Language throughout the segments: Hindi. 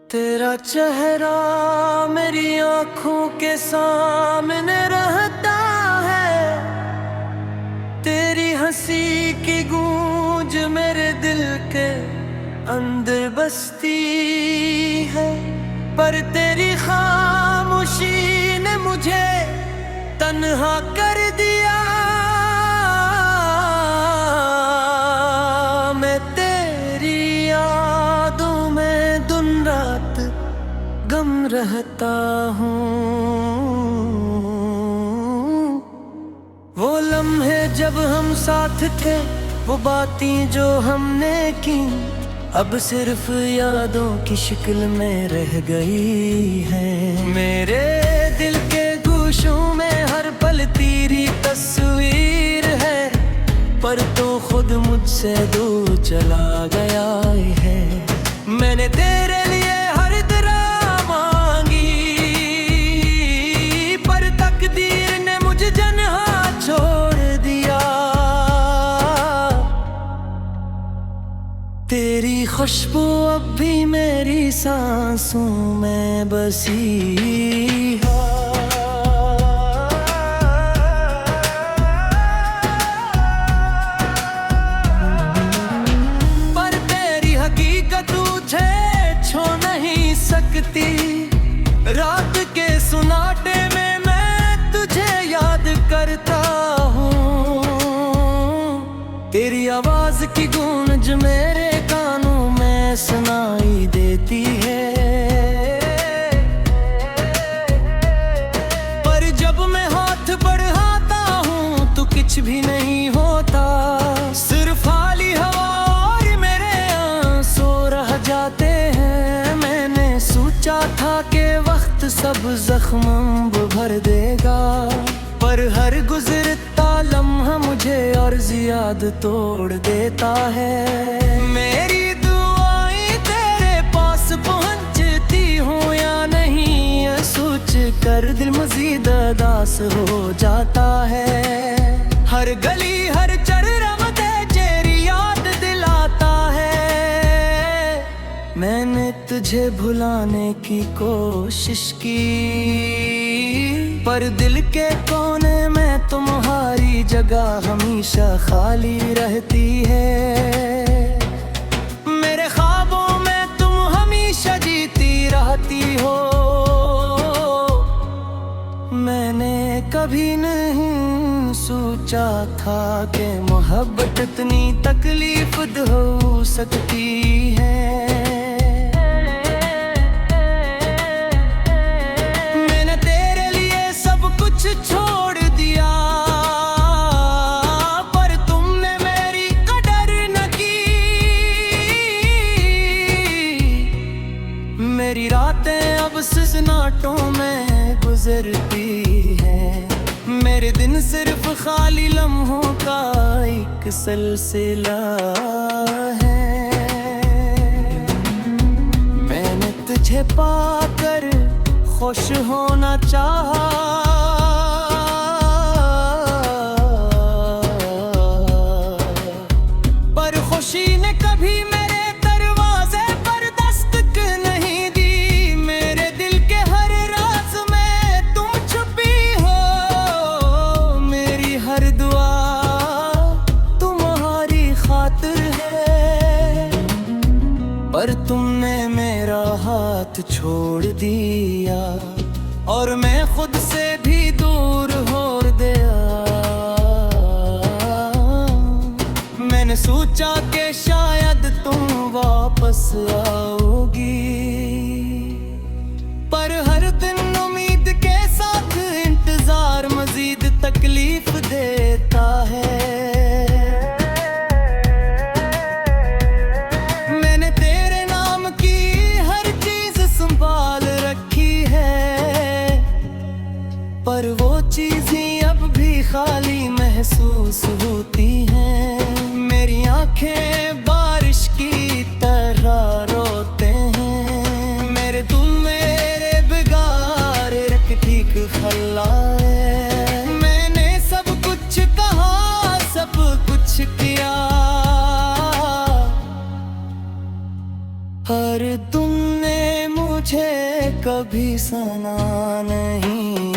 तेरा चेहरा मेरी आंखों के सामने रहता है, तेरी हंसी की गूंज मेरे दिल के अंदर बसती है। पर तेरी खामोशी ने मुझे तन्हा कर दिया। मैं तेरी यादों में दिन रात गम रहता हूँ। वो लम्हे जब हम साथ थे, वो बातें जो हमने की, अब सिर्फ यादों की शक्ल में रह गई है। मेरे दिल के गोशों में हर पल तेरी तस्वीर है, पर तो खुद मुझसे दूर चला गया है। मैंने तेरे लिए हर तरह मांगी, पर तकदीर ने मुझे जन्हा छोड़ दिया। तेरी खुशबू अब भी मेरी सांसों में बसी है। पर तेरी हकीकत तुझे छू नहीं सकती। रात के सुनाटे में मैं तुझे याद करता हूँ। तेरी आवाज की गूंज मेरे कानों में सुनाई देती है। पर जब मैं हाथ बढ़ाता हूँ तो कुछ भी नहीं होता, सिर्फ खाली हवा और मेरे आंसू रह जाते हैं। मैंने सोचा था कि वक्त सब जख्म भर देगा, पर हर गुजरता लम्हा मुझे और ज्यादा तोड़ देता है। मेरी दुआएं तेरे पास पहुंचती हो या नहीं, ये सोच कर दिल मजीद उदास हो जाता है। हर गली हर चररा मुझे तेरी याद दिलाता है। मैंने तुझे भुलाने की कोशिश की, पर दिल के कोने में तुम्हारी जगह हमेशा खाली रहती है। मेरे ख्वाबों में तुम हमेशा जीती रहती हो। मैंने कभी नहीं सोचा था कि मोहब्बत इतनी तकलीफ हो सकती है। छोड़ दिया, पर तुमने मेरी कदर न की। मेरी रातें अब सन्नाटों में गुजरती हैं। मेरे दिन सिर्फ खाली लम्हों का एक सिलसिला है। मैंने तुझे पाकर खुश होना चाहा, पर खुशी ने कभी मेरे दरवाजे पर दस्तक नहीं दी। मेरे दिल के हर राज में तुम छुपी हो। मेरी हर दुआ तुम्हारी खातिर है, पर तुमने मेरा हाथ छोड़ दिया और मैं खुद से भी दूर हो गया। मैंने सोचा कि शायद तुम वापस आओगी, पर हर दिन उम्मीद के साथ इंतजार मजीद तकलीफ देता है। मैंने तेरे नाम की हर चीज संभाल रखी है, पर वो चीजें अब भी खाली महसूस होती हैं। मेरी आंखें बारिश की तरह रोते हैं। मेरे तुम मेरे बिगाड़े रख ठीक खल्लाए। मैंने सब कुछ कहा, सब कुछ किया, पर तुमने कभी सना नहीं।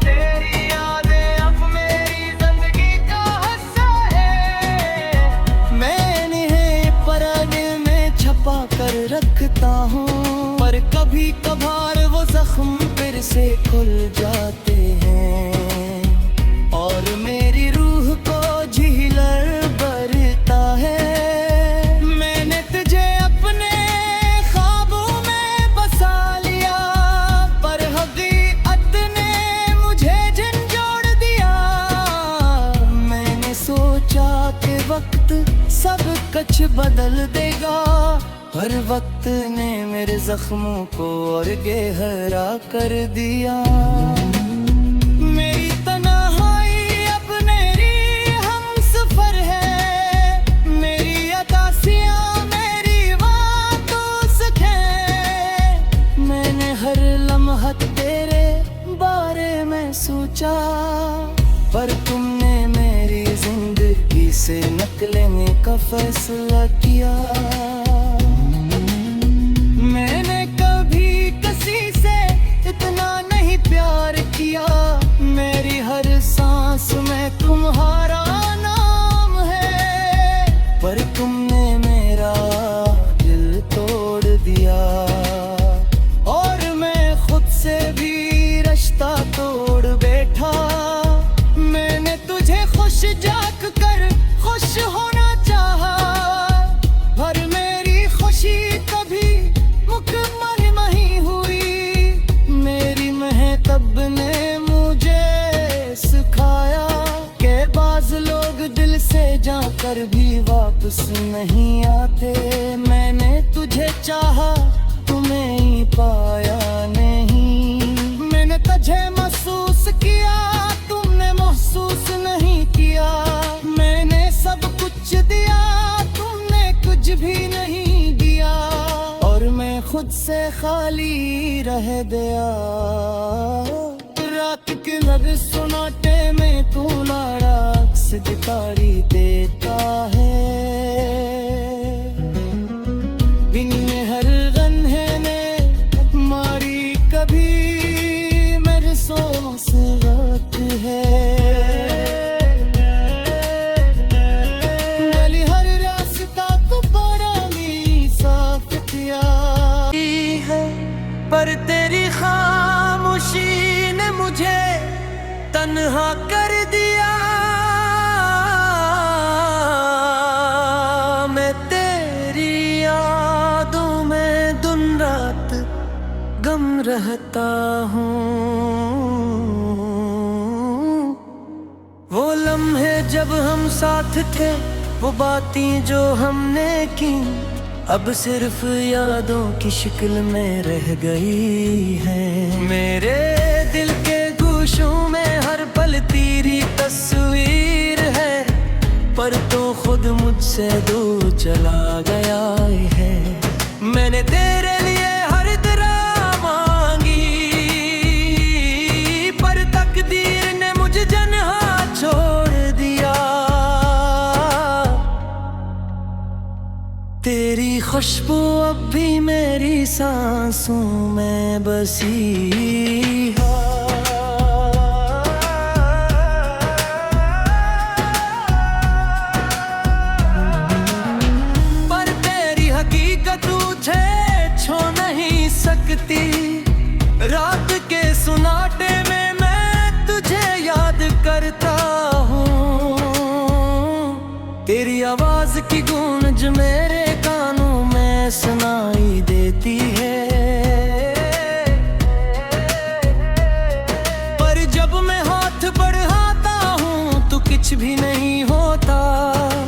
तेरी यादें अब मेरी जिंदगी का हिस्सा है। मैं इन्हें पर्दे में छुपा कर रखता हूँ, पर कभी कभार वो जख्म फिर से खुल जाते हैं और मेरी रूह को झिलर बरता है। मैंने तुझे अपने ख्वाबों में बसा लिया, पर हकीकत ने मुझे झंझोड़ दिया। मैंने सोचा कि वक्त सब कुछ बदल देगा, पर वक्त ने मेरे जख्मों को और गहरा कर दिया। मेरी तन्हाई अब मेरी हमसफर है, मेरी अदासियाँ मेरी वातों है। मैंने हर लम्हा तेरे बारे में सोचा, पर तुमने मेरी जिंदगी से निकलने का फैसला किया। मैंने कभी किसी से इतना नहीं प्यार किया, मेरी हर सांस में तुम्हारा नाम है, पर तुमने मेरा दिल तोड़ दिया और मैं खुद से भी रिश्ता तोड़ बैठा। मैंने तुझे खुश जाग कर खुश होना चाहा, पर मेरी खुशी कभी मुकम्मल नहीं हुई। मेरी महतब ने मुझे सिखाया कि बाज लोग दिल से जाकर भी वापस नहीं आते। मैंने तुझे चाहा, तुम्हें ही पाया नहीं। मैंने तुझे महसूस किया, तुमने महसूस नहीं किया। मैंने सब कुछ दिया, तुमने कुछ भी नहीं दिया, और मैं खुद से खाली रह गया। रात के लग सुनाटे में तू लाड़ा अक्स दिखाई देता है। बिन में हर गन्हे ने मारी कभी मेरे सोच रात है। गली हर रास्ता तो बरानी साफ किया है, पर तेरी खामोशी ने मुझे तन्हा कर दिया। मैं तेरी यादों में दिन रात गम रहता हूँ। वो लम्हे जब हम साथ थे, वो बातें जो हमने की, अब सिर्फ यादों की शक्ल में रह गई है। मेरे दिल के गोशों में हर पल तेरी तस्वीर है, पर तो खुद मुझसे दूर चला गया है। मैंने तेरे लिए हर तरह मांगी, पर तकदीर ने मुझे जन्हा छोड़ दिया। तेरी खुशबू अब भी मेरी सांसों में बसी है। पर तेरी हकीकत तुझे छू नहीं सकती। रात के सुनाटे में मैं तुझे याद करता हूँ। तेरी आवाज की गूंज मेरे कानों में सुनाई देती है। पर जब मैं हाथ बढ़ाता हूँ तो कुछ भी नहीं होता,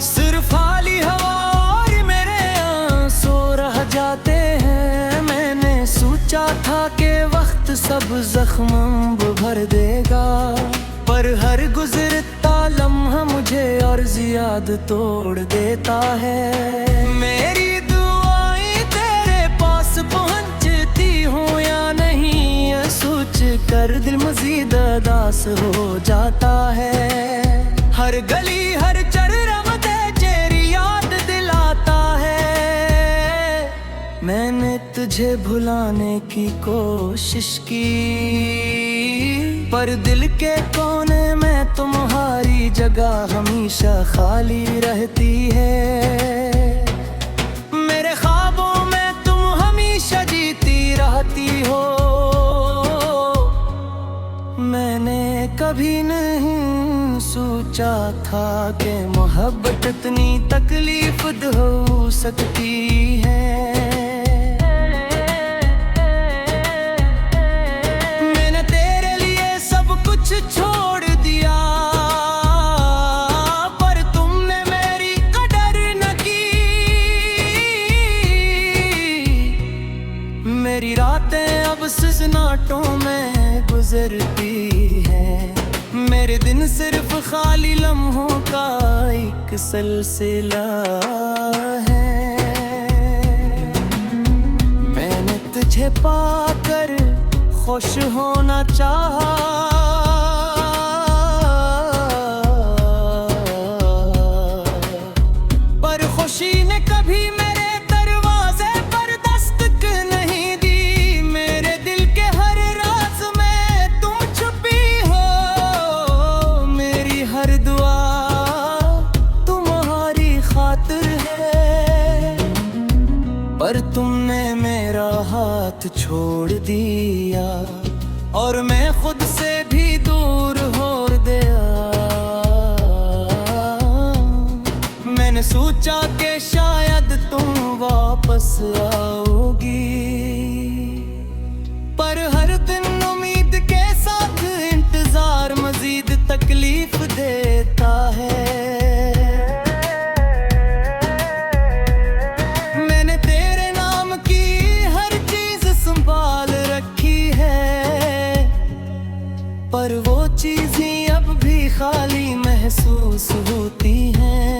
सिर्फ खाली हवा और मेरे आंसू रह जाते हैं। मैंने सोचा था कि वक्त सब जख्म भर देगा, पर हर गुजरता लम्हा मुझे और ज्यादा तोड़ देता है। मेरी दुआएं तेरे पास पहुंचती हूँ या नहीं, ये सोच कर दिल मजीद उदास हो जाता है। हर गली हर चरम तेरी याद दिलाता है। तुझे भुलाने की कोशिश की, पर दिल के कोने में तुम्हारी जगह हमेशा खाली रहती है। मेरे ख्वाबों में तुम हमेशा जीती रहती हो। मैंने कभी नहीं सोचा था कि मोहब्बत इतनी तकलीफ हो सकती है। मैंने तेरे लिए सब कुछ छोड़ दिया, पर तुमने मेरी कदर न की। मेरी रातें अब सन्नाटों में गुजरती हैं, मेरे दिन सिर्फ खाली लम्हों का एक सिलसिला है। मैंने तुझे पाकर खुश होना चाहा, पर खुशी ने कभी मेरे दरवाजे पर दस्तक नहीं दी। मेरे दिल के हर राज में तुम छुपी हो। मेरी हर दुआ तुम्हारी खातिर है, पर तुमने मेरा हाथ छोड़ दिया और मैं खुद से भी दूर हो गया। मैंने सोचा कि शायद तुम वापस आओगी, पर हर दिन उम्मीद के साथ इंतजार मजीद तकलीफ देता है। मैंने तेरे नाम की हर चीज संभाल रखी है, पर वो चीजें अब भी खाली महसूस होती हैं।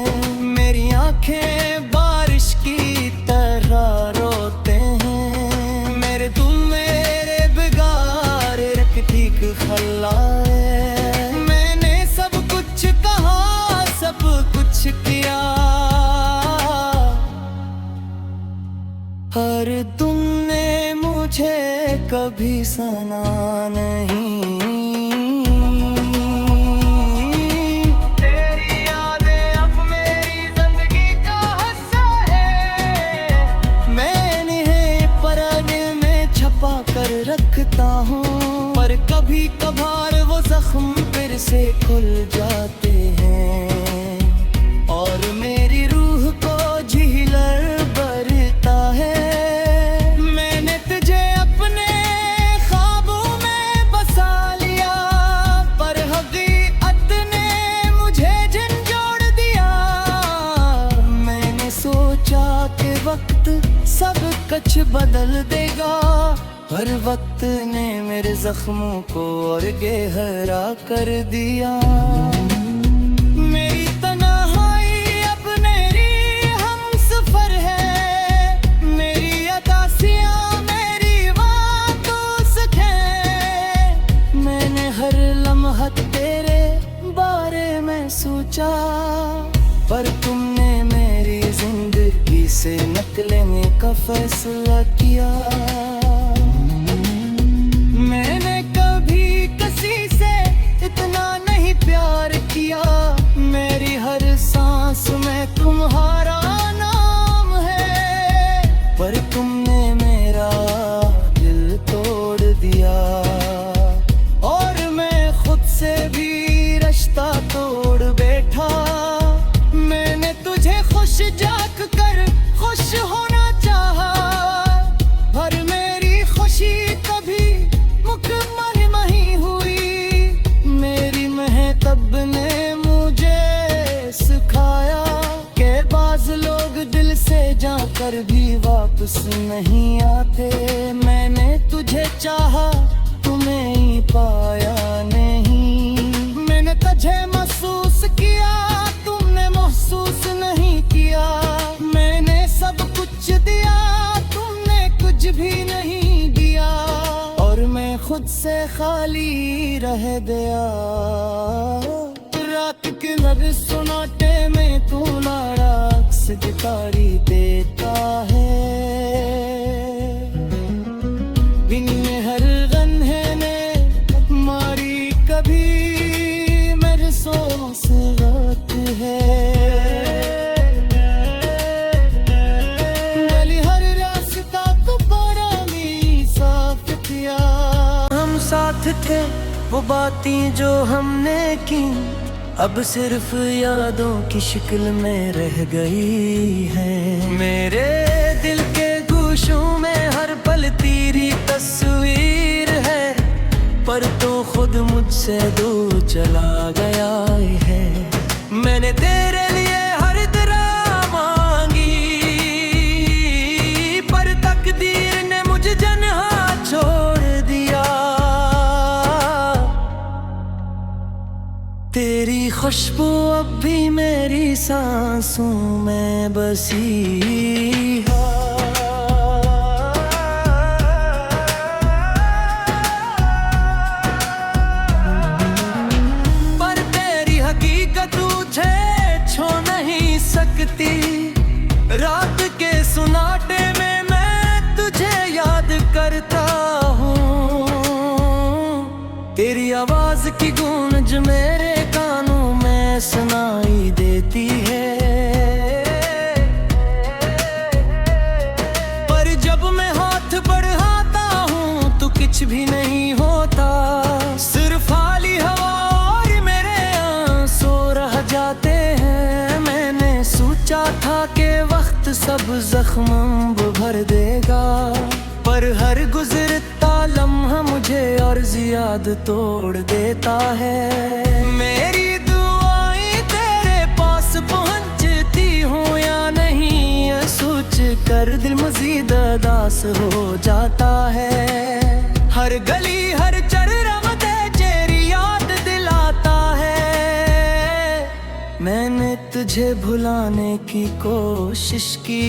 मेरी आंखें बारिश की तरह रोते हैं। मेरे तुम मेरे बिगाड़ रख ठीक खल्लाए। मैंने सब कुछ कहा, सब कुछ किया, पर तुमने मुझे कभी सुना नहीं। तेरी यादें अब मेरी जिंदगी का हिस्सा है। मैं इन्हें पर्दे में छुपा कर रखता हूँ, पर कभी कभार वो जख्म फिर से खुल जाते हैं और मेरी रूह को झिलर भरता है। मैंने तुझे अपने ख्वाबों में बसा लिया, पर हकीकत ने मुझे झंझोड़ दिया। मैंने सोचा कि वक्त सब कुछ बदल देगा, पर वक्त ने मेरे जख्मों को और गहरा कर दिया। मेरी तन्हाई अब मेरी हमसफर है, मेरी अदासियाँ मेरी वातों है। मैंने हर लम्हा तेरे बारे में सोचा, पर तुमने मेरी जिंदगी से निकलने का फैसला किया। मैंने कभी किसी से इतना नहीं प्यार किया। मेरी हर सांस में तुम्हारा नाम है, पर तुमने मेरा दिल तोड़ दिया और मैं खुद से भी रिश्ता तोड़ बैठा। मैंने तुझे खुश जाग कर खुश होना चाहा, पर मेरी खुशी कभी मुकम्मल नहीं हुई। मेरी महतब ने मुझे सिखाया कि बाज लोग दिल से जाकर भी वापस नहीं आते। मैंने तुझे चाहा, तुम्हें ही पाया नहीं। मैंने तुझे महसूस किया, तुमने महसूस नहीं किया। मैंने सब कुछ दिया, तुमने कुछ भी नहीं दिया, और मैं खुद से खाली रह गया। रात के नर सुनाटे में तू नाराज दिखाई देता है। सांसों से रात है। गली हर रास्ता को पानी साफ किया। हम साथ थे वो बातें जो हमने की, अब सिर्फ यादों की शक्ल में रह गई है। मेरे दिल के गोशों में हर पल तेरी तस्वीर है, पर तो खुद मुझसे दूर चला गया है। मैंने तेरे लिए हर तरह मांगी, पर तकदीर ने मुझे जन्हा छोड़ दिया। तेरी खुशबू अब भी मेरी सांसों में बसी है। पर तेरी हकीकत तुझे छू नहीं सकती। रात के सुनाटे में मैं तुझे याद करता हूँ। तेरी आवाज की गूंज मेरे कानों में सुनाई देती है। पर जब मैं हाथ बढ़ाता हूँ तो कुछ भी नहीं होता, सिर्फ खाली हवा और मेरे आंसू रह जाते हैं। मैंने सोचा था कि वक्त सब जख्म भर देगा, पर हर गुजरता लम्हा मुझे और ज्यादा तोड़ देता है। मेरी दुआएं तेरे पास पहुंचती हूँ या नहीं, ये सोच कर दिल मजीद उदास हो जाता है। हर गली हर चरम तेरी याद दिलाता है। मैंने तुझे भुलाने की कोशिश की,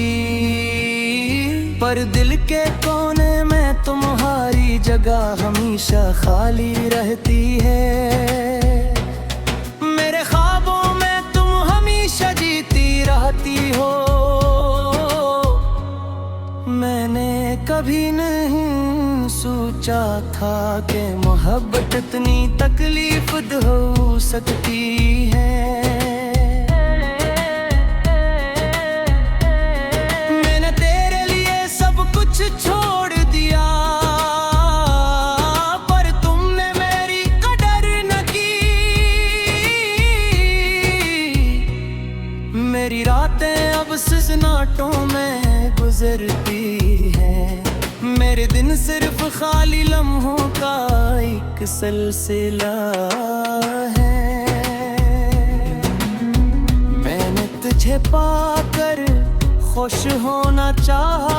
पर दिल के कोने में तुम्हारी जगह हमेशा खाली रहती है। मेरे ख्वाबों में तुम हमेशा जीती रहती हो। मैंने कभी नहीं सोचा था कि मोहब्बत इतनी तकलीफ हो सकती है। छोड़ दिया, पर तुमने मेरी कदर न की। मेरी रातें अब सन्नाटों में गुजरती हैं। मेरे दिन सिर्फ खाली लम्हों का एक सिलसिला है। मैंने तुझे पाकर खुश होना चाहा,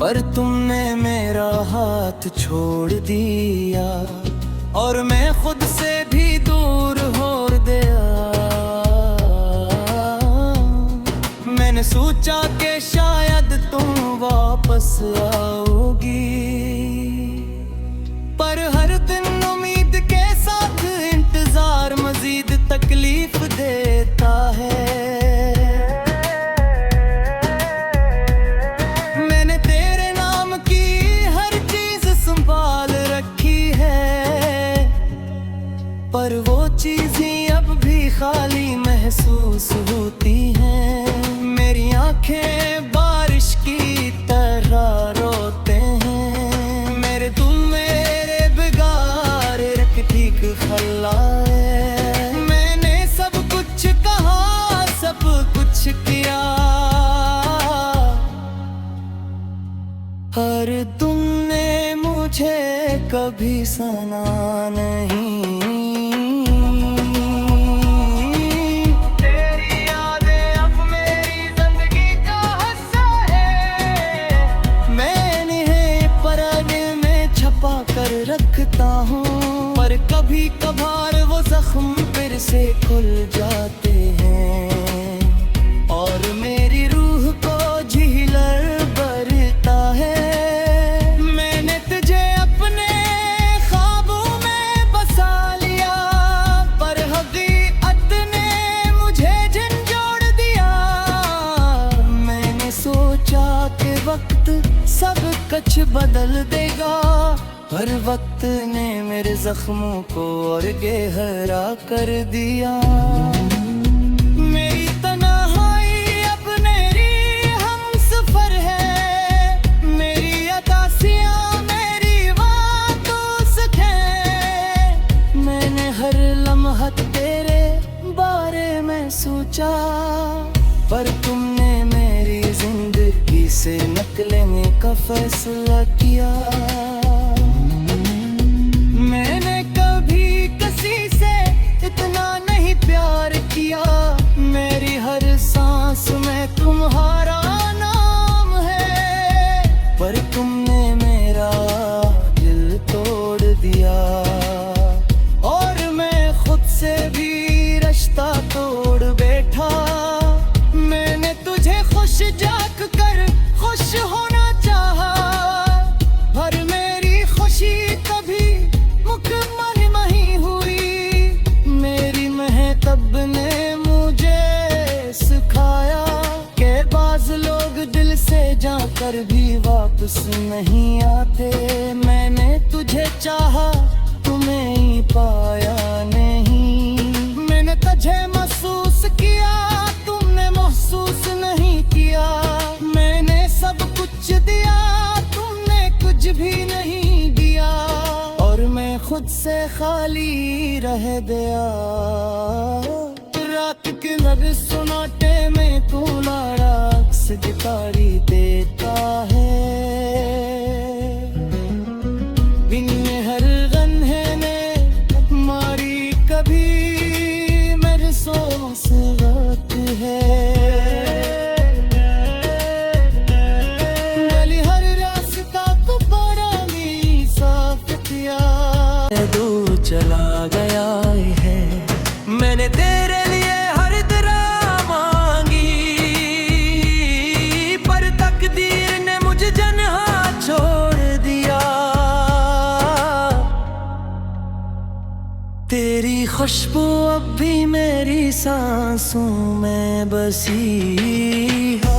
पर तुमने मेरा हाथ छोड़ दिया और मैं खुद से भी दूर हो गया। मैंने सोचा कि शायद तुम वापस आओगी, पर हर दिन उम्मीद के साथ इंतजार मजीद तकलीफ देता है। पर वो चीज़ें अब भी खाली महसूस होती हैं। मेरी आंखें बारिश की तरह रोते हैं। मेरे तुम मेरे बिगाड़ रख ठीक खल्लाए। मैंने सब कुछ कहा, सब कुछ किया, पर तुमने मुझे कभी सुना नहीं। रखता हूँ, पर कभी कभार वो जख्म फिर से खुल जाते हैं और मेरी रूह को झीलर भर सोचा कि वक्त सब कुछ बदल देगा, पर वक्त ने मेरे जख्मों को और गहरा कर दिया। मेरी तन्हाई अब मेरी हमसफर है, मेरी अदासियाँ मेरी वातों है। मैंने हर लम्हा तेरे बारे में सोचा, पर तुमने मेरी जिंदगी से निकलने का फैसला किया। मैंने कभी किसी से इतना नहीं प्यार किया, मेरी हर सांस में तुम्हारा नाम है, पर तुमने मेरा दिल तोड़ दिया। और मैं खुद से भी रिश्ता तोड़ बैठा। मैंने तुझे खुश जाग कर खुश होना चाहा, पर मेरी खुशी कभी मुकम्मल नहीं हुई। मेरी महतब ने मुझे सिखाया कि बाज़ लोग दिल से जाकर भी वापस नहीं आते। मैंने तुझे चाहा, तुम्हें ही पाया नहीं। मैंने तुझे महसूस किया, तुमने महसूस नहीं किया। मैंने सब कुछ दिया, तुमने कुछ भी नहीं दिया, और मैं खुद से खाली रह गया। रात के लग सुनाटे में तू लाड़ा अक्स दिखाई देता है। बिन में हर गन्हे ने मारी कभी मेरे सोच रात है। गली हर रास्ता तो बड़ा ही साफ किया, दूर चला गया है। मैंने तेरे लिए हर तरह मांगी, पर तकदीर ने मुझे जन्हा छोड़ दिया। तेरी खुशबू अब भी मेरी सांसों में बसी है।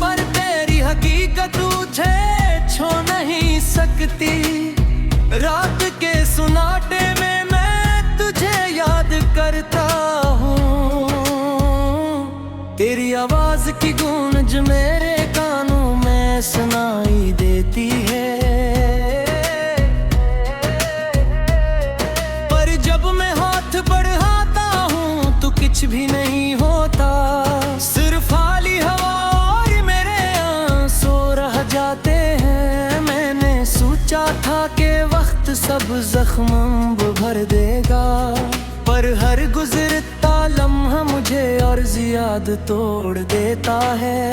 पर तेरी हकीकत तुझे छू नहीं सकती। रात के सुनाटे में मैं तुझे याद करता हूँ। तेरी आवाज की गूंज मेरे कानों में सुनाई देती है। पर जब मैं हाथ बढ़ाता हूँ तो कुछ भी नहीं होता, सिर्फ खाली हवा और मेरे आंसू रह जाते हैं। मैंने सोचा था कि वक्त सब जख्म भर देगा, पर हर गुजरता लम्हा मुझे और ज्यादा तोड़ देता है।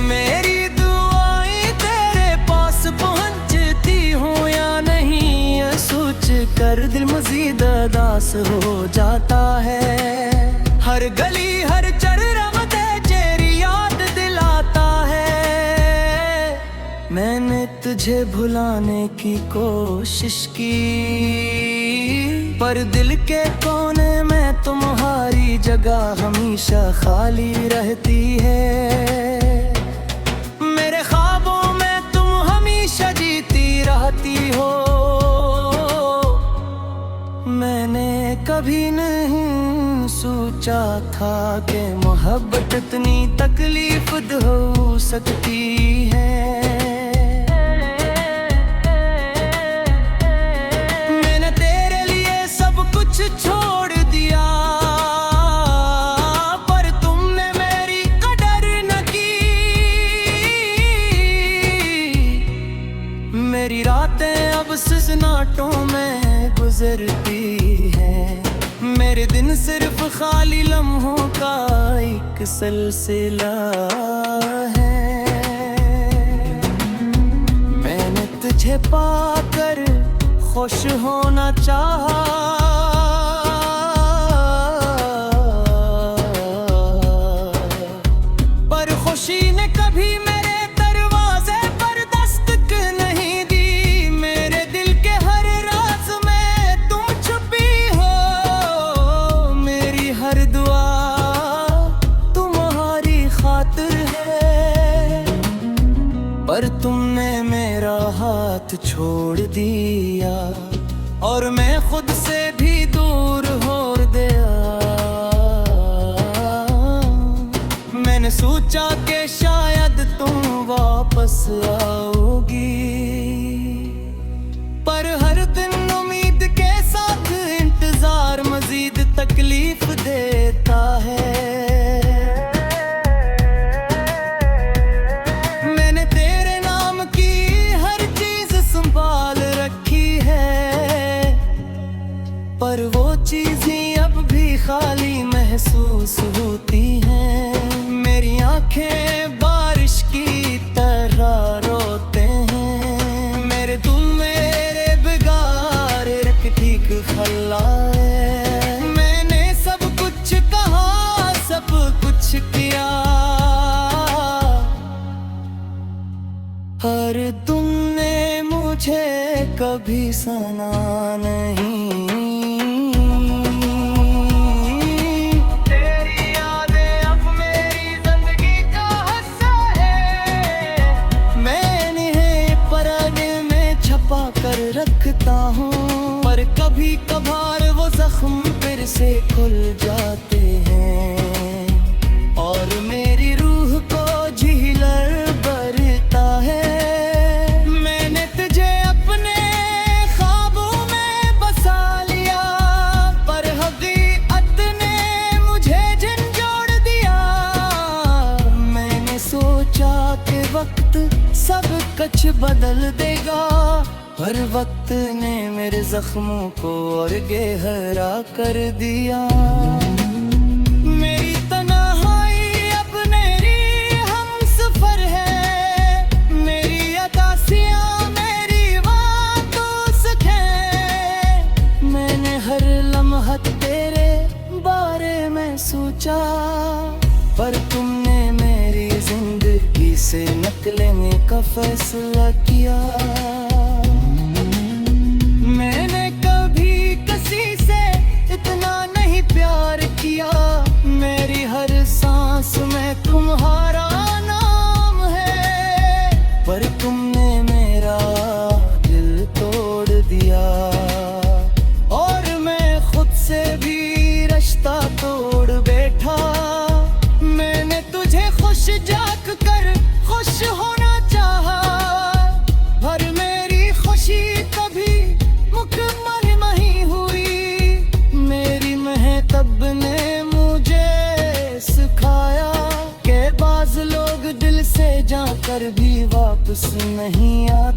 मेरी दुआएं तेरे पास पहुंचती हूँ या नहीं, ये सोच कर दिल मजीद उदास हो जाता है। हर गली हर चरम तेरी याद दिलाता है। मैंने तुझे भुलाने की कोशिश की, पर दिल के कोने में तुम्हारी जगह हमेशा खाली रहती है। मेरे ख्वाबों में तुम हमेशा जीती रहती हो। मैंने कभी नहीं सोचा था कि मोहब्बत इतनी तकलीफ हो सकती है। छोड़ दिया, पर तुमने मेरी कदर न की। मेरी रातें अब सन्नाटों में गुजरती हैं। मेरे दिन सिर्फ खाली लम्हों का एक सिलसिला है। मैंने तुझे पाकर खुश होना चाहा, तुम छुपी हो। पर तुमने मेरा हाथ छोड़ दिया और मैं खुद से भी दूर हो गया। मैंने सोचा कि शायद तुम वापस आओगी, पर हर दिन उम्मीद के साथ इंतजार मजीद तकलीफ देता है। मैंने तेरे नाम की हर चीज संभाल रखी है, पर वो चीजें अब भी खाली महसूस होती हैं। मेरी आंखें बारिश की तरह रोते हैं, मेरे तुम मेरे बिगाड़ रख ठीक खल्लाए। मैंने सब कुछ कहा, सब कुछ किया, पर तुमने मुझे कभी सुना नहीं। रखता हूँ, पर कभी कभार वो जख्म फिर से खुल जाते हैं और मेरी रूह को झिलर बरता है। मैंने तुझे अपने ख्वाबों में बसा लिया, पर हकीकत ने मुझे झंझोड़ दिया। मैंने सोचा कि वक्त सब कुछ बदल देगा, पर वक्त ने मेरे जख्मों को और गहरा कर दिया। मेरी तन्हाई अब मेरी हमसफर है, मेरी अदासियाँ मेरी वातों है। मैंने हर लम्हा तेरे बारे में सोचा, पर तुमने मेरी जिंदगी से निकलने का फैसला किया। मैंने कभी किसी से इतना नहीं प्यार किया, मेरी हर सांस में तुम्हारा नाम है, पर तुमने मेरा दिल तोड़ दिया और मैं खुद से भी रिश्ता तोड़ बैठा। मैंने तुझे खुश जाग कर खुश होना चाहा, पर मेरी खुशी कभी मुकम्मल नहीं हुई। मेरी महतब ने मुझे सिखाया कि बाज़ लोग दिल से जाकर भी वापस नहीं आते।